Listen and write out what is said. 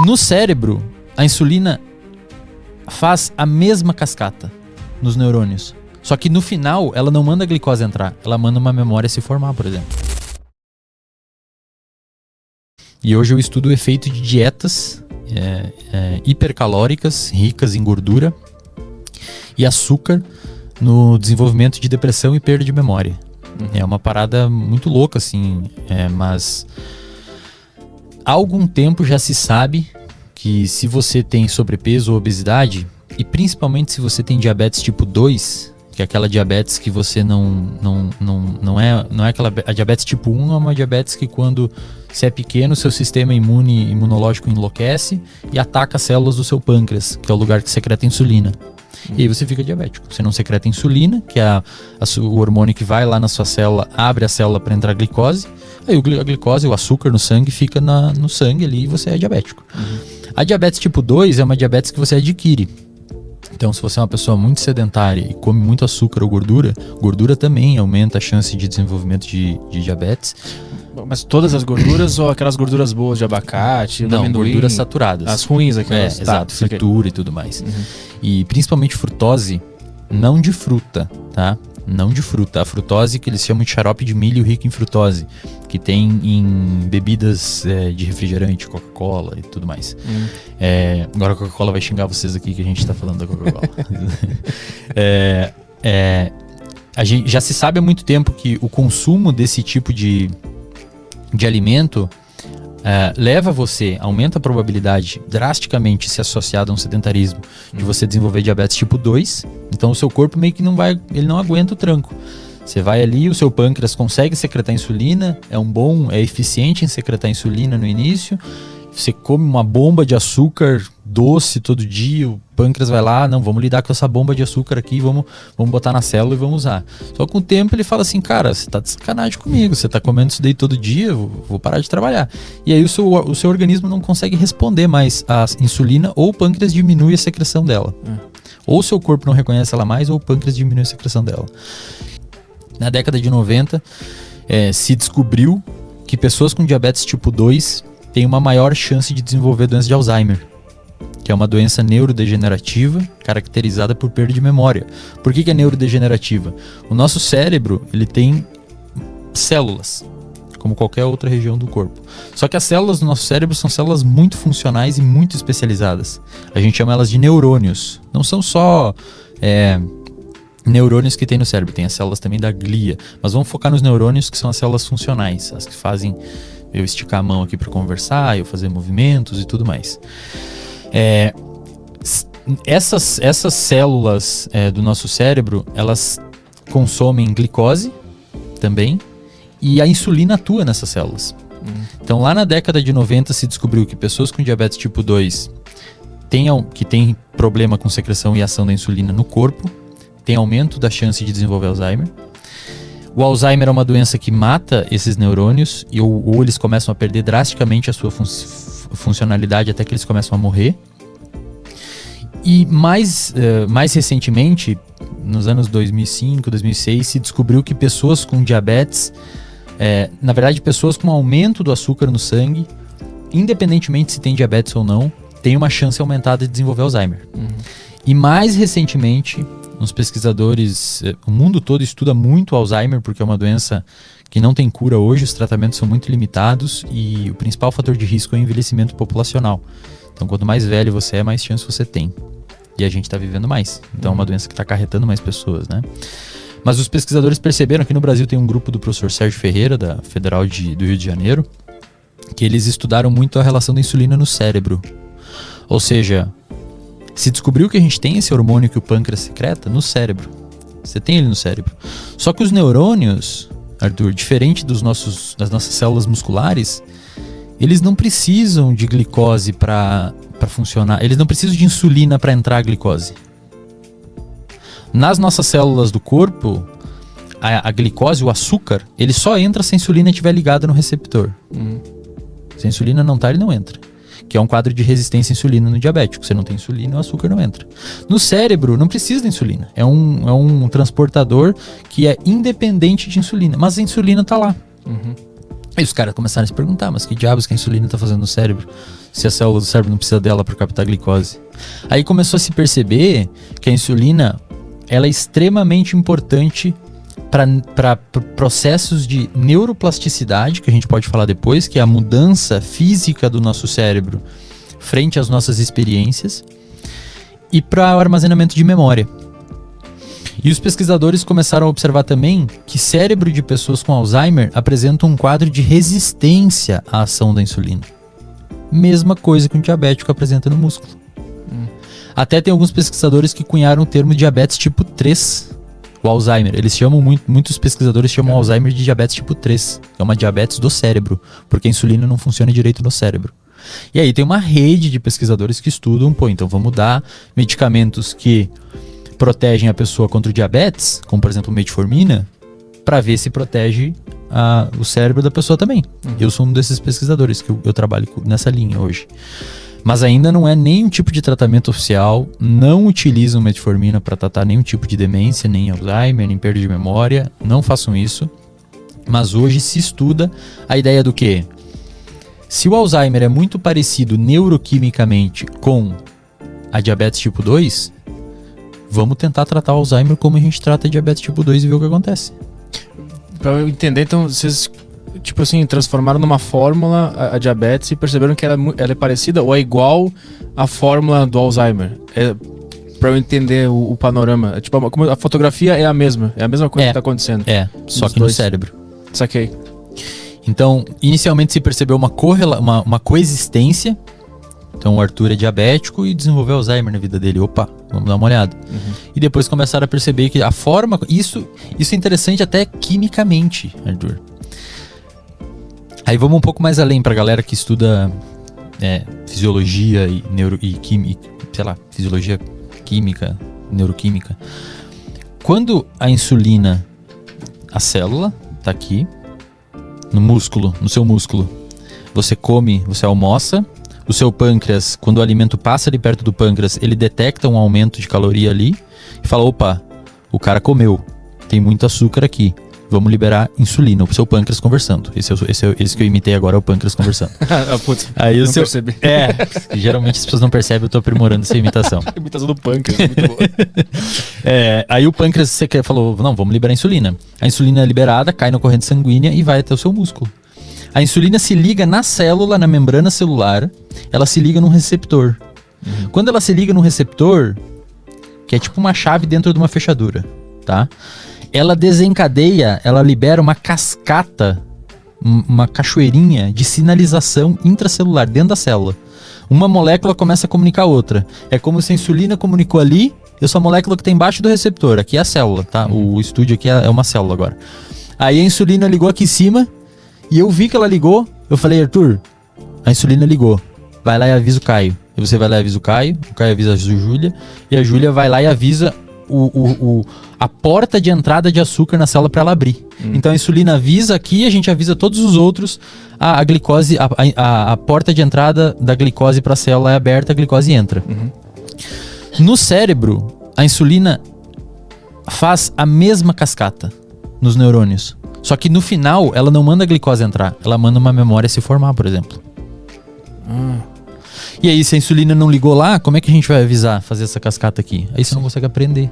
No cérebro, a insulina faz a mesma cascata nos neurônios. Só que no final, ela não manda a glicose entrar, ela manda uma memória se formar, por exemplo. E hoje eu estudo o efeito de dietas hipercalóricas, ricas em gordura e açúcar no desenvolvimento de depressão e perda de memória. É uma parada muito louca, assim, mas há algum tempo já se sabe que se você tem sobrepeso ou obesidade, e principalmente se você tem diabetes tipo 2, que é aquela diabetes que você não é aquela, a diabetes tipo 1 é uma diabetes que quando você é pequeno, seu sistema imunológico enlouquece e ataca as células do seu pâncreas, que é o lugar que secreta insulina. E aí você fica diabético. Você não secreta insulina, que é o hormônio que vai lá na sua célula, abre a célula para entrar a glicose. Aí a glicose, o açúcar no sangue, fica no sangue ali e você é diabético. A diabetes tipo 2 é uma diabetes que você adquire. Então, se você é uma pessoa muito sedentária e come muito açúcar ou gordura, gordura também aumenta a chance de desenvolvimento de diabetes. Mas todas as gorduras ou aquelas gorduras boas de abacate, não, amendoim? Gorduras saturadas. As ruins aquelas. Exato, fritura e tudo mais. E principalmente frutose, não de fruta, tá? Não de fruta. A frutose que eles chamam de xarope de milho rico em frutose, que tem em bebidas de refrigerante, Coca-Cola e tudo mais. Agora a Coca-Cola vai xingar vocês aqui que a gente tá falando da Coca-Cola. A gente já se sabe há muito tempo que o consumo desse tipo de alimento leva você, aumenta a probabilidade drasticamente, se associado a um sedentarismo, de você desenvolver diabetes tipo 2. Então o seu corpo meio que ele não aguenta o tranco. Você vai ali, o seu pâncreas consegue secretar insulina, é eficiente em secretar insulina no início. Você come uma bomba de açúcar doce todo dia, o pâncreas vai lá, não, vamos lidar com essa bomba de açúcar aqui, vamos botar na célula e vamos usar. Só que com o tempo ele fala assim, cara, você tá de sacanagem comigo, você tá comendo isso daí todo dia, vou parar de trabalhar. E aí o seu organismo não consegue responder mais à insulina, ou o pâncreas diminui a secreção dela. Ou o seu corpo não reconhece ela mais, ou o pâncreas diminui a secreção dela. Na década de 90, se descobriu que pessoas com diabetes tipo 2 têm uma maior chance de desenvolver doença de Alzheimer, que é uma doença neurodegenerativa caracterizada por perda de memória. Por que é neurodegenerativa? O nosso cérebro, ele tem células, como qualquer outra região do corpo. Só que as células do nosso cérebro são células muito funcionais e muito especializadas. A gente chama elas de neurônios. Não são só neurônios que tem no cérebro, tem as células também da glia. Mas vamos focar nos neurônios, que são as células funcionais, as que fazem eu esticar a mão aqui para conversar, eu fazer movimentos e tudo mais. Essas células do nosso cérebro, elas consomem glicose também, e a insulina atua nessas células. Então lá na década de 90 se descobriu que pessoas com diabetes tipo 2 que têm problema com secreção e ação da insulina no corpo, tem aumento da chance de desenvolver Alzheimer. O Alzheimer é uma doença que mata esses neurônios ou eles começam a perder drasticamente a sua funcionalidade até que eles começam a morrer. E mais recentemente, nos anos 2005, 2006, se descobriu que pessoas com diabetes, na verdade pessoas com aumento do açúcar no sangue, independentemente se tem diabetes ou não, tem uma chance aumentada de desenvolver Alzheimer. E mais recentemente, uns pesquisadores, o mundo todo estuda muito Alzheimer, porque é uma doença que não tem cura hoje, os tratamentos são muito limitados e o principal fator de risco é o envelhecimento populacional. Então, quanto mais velho você é, mais chance você tem. E a gente está vivendo mais. Então, é uma doença que está acarretando mais pessoas, né? Mas os pesquisadores perceberam, aqui no Brasil tem um grupo do professor Sérgio Ferreira, da Federal do Rio de Janeiro, que eles estudaram muito a relação da insulina no cérebro. Ou seja, se descobriu que a gente tem esse hormônio que o pâncreas secreta no cérebro. Você tem ele no cérebro. Só que os neurônios, Arthur, diferente das nossas células musculares, eles não precisam de glicose para funcionar. Eles não precisam de insulina para entrar a glicose. Nas nossas células do corpo, a glicose, o açúcar, ele só entra se a insulina estiver ligada no receptor. Se a insulina não está, ele não entra. Que é um quadro de resistência à insulina no diabético. Se não tem insulina, o açúcar não entra. No cérebro, não precisa da insulina. É um transportador que é independente de insulina. Mas a insulina está lá. Aí os caras começaram a se perguntar, mas que diabos que a insulina tá fazendo no cérebro? Se a célula do cérebro não precisa dela para captar glicose. Aí começou a se perceber que a insulina, ela é extremamente importante para processos de neuroplasticidade, que a gente pode falar depois, que é a mudança física do nosso cérebro frente às nossas experiências, e para o armazenamento de memória. E os pesquisadores começaram a observar também que cérebro de pessoas com Alzheimer apresentam um quadro de resistência à ação da insulina. Mesma coisa que um diabético apresenta no músculo. Até tem alguns pesquisadores que cunharam o termo diabetes tipo 3, o Alzheimer. Eles chamam, muitos pesquisadores chamam o Alzheimer de diabetes tipo 3, que é uma diabetes do cérebro, porque a insulina não funciona direito no cérebro. E aí tem uma rede de pesquisadores que estudam, então vamos dar medicamentos que protegem a pessoa contra o diabetes, como por exemplo metformina, para ver se protege o cérebro da pessoa também. Eu sou um desses pesquisadores que eu trabalho nessa linha hoje. Mas ainda não é nenhum tipo de tratamento oficial, não utilizam metformina para tratar nenhum tipo de demência, nem Alzheimer, nem perda de memória, não façam isso. Mas hoje se estuda a ideia do quê? Se o Alzheimer é muito parecido neuroquimicamente com a diabetes tipo 2, vamos tentar tratar o Alzheimer como a gente trata a diabetes tipo 2 e ver o que acontece. Pra eu entender, então, vocês, tipo assim, transformaram numa fórmula a diabetes e perceberam que ela é parecida ou é igual à fórmula do Alzheimer? Pra eu entender o panorama. Tipo, a fotografia é a mesma coisa que tá acontecendo. Só que no cérebro. Saquei. Então, inicialmente se percebeu uma coexistência. Então o Arthur é diabético e desenvolveu Alzheimer na vida dele. Opa, vamos dar uma olhada. E depois começaram a perceber que a forma... Isso é interessante até quimicamente, Arthur. Aí vamos um pouco mais além pra galera que estuda fisiologia e química, sei lá, fisiologia química, neuroquímica. Quando a insulina, a célula, tá aqui, no seu músculo, você come, você almoça, o seu pâncreas, quando o alimento passa ali perto do pâncreas, ele detecta um aumento de caloria ali e fala, opa, o cara comeu, tem muito açúcar aqui, vamos liberar insulina, o seu pâncreas conversando. Esse que eu imitei agora é o pâncreas conversando. Putz, aí não percebi. Geralmente as pessoas não percebem, eu tô aprimorando essa imitação. A imitação do pâncreas, muito boa. Aí o pâncreas falou, não, vamos liberar a insulina. A insulina é liberada, cai na corrente sanguínea e vai até o seu músculo. A insulina se liga na célula, na membrana celular, ela se liga num receptor. Quando ela se liga num receptor, que é tipo uma chave dentro de uma fechadura, tá? Ela desencadeia, ela libera uma cascata, uma cachoeirinha de sinalização intracelular dentro da célula. Uma molécula começa a comunicar a outra. É como se a insulina comunicou ali, eu sou a molécula que está embaixo do receptor. Aqui é a célula, tá? O estúdio aqui é uma célula agora. Aí a insulina ligou aqui em cima, e eu vi que ela ligou, eu falei, Arthur, a insulina ligou, vai lá e avisa o Caio. E você vai lá e avisa o Caio avisa a Júlia, e a Júlia vai lá e avisa a porta de entrada de açúcar na célula para ela abrir. Então a insulina avisa aqui, a gente avisa todos os outros, a glicose, a porta de entrada da glicose para a célula é aberta, a glicose entra. No cérebro, a insulina faz a mesma cascata nos neurônios. Só que no final, ela não manda a glicose entrar, ela manda uma memória se formar, por exemplo. E aí, se a insulina não ligou lá, como é que a gente vai avisar, fazer essa cascata aqui? Aí você não consegue aprender.